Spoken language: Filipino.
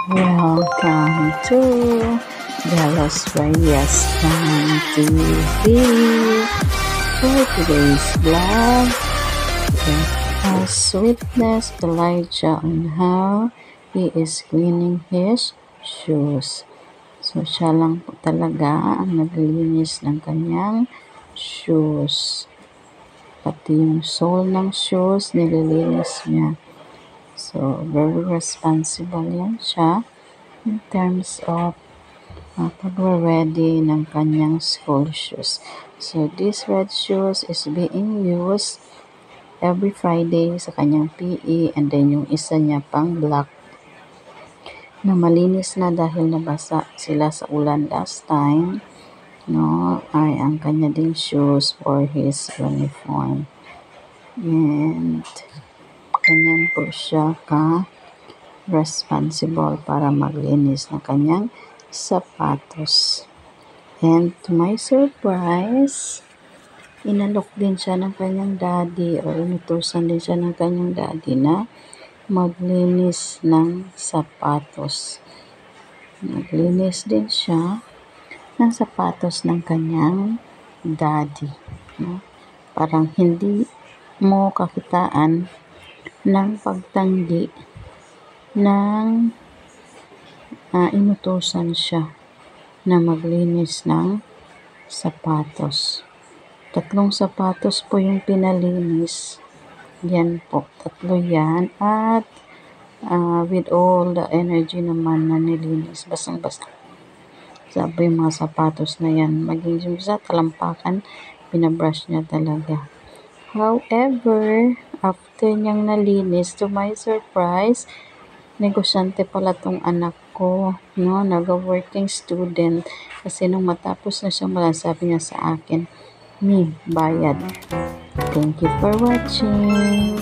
Welcome to Dallas Reyes Fan TV. For today's vlog, let us witness Elijah on how he is cleaning his shoes. So, siya lang po talaga ang naglilinis ng kanyang shoes. Pati yung sole ng shoes, nililinis niya. So, very responsible yan siya in terms of pag-ready ng kanyang school shoes. So, this red shoes is being used every Friday sa kanyang PE, and then yung isa niya pang black na malinis na dahil nabasa sila sa ulan last time, no, ay ang kanya ding shoes for his uniform. And ganyan po siya responsible para maglinis ng kanyang sapatos. And to my surprise, inalok din siya ng kanyang daddy, o inutusan din siya ng kanyang daddy na maglinis ng sapatos. Naglinis din siya ng sapatos ng kanyang daddy. No? Parang hindi mo kakitaan ng pagtanggi ng inutusan siya na maglinis ng sapatos. 3 sapatos po yung pinalinis. Yan po, 3 yan. At with all the energy naman na nilinis, basang-basa. Sabi yung mga sapatos na yan, maging sa talampakan, pinabrush niya talaga. However, after niyang nalinis, to my surprise, negosyante pala tong anak ko, no? Nag-working student. Kasi nung matapos na siya sabi niya sa akin, bayad. Thank you for watching.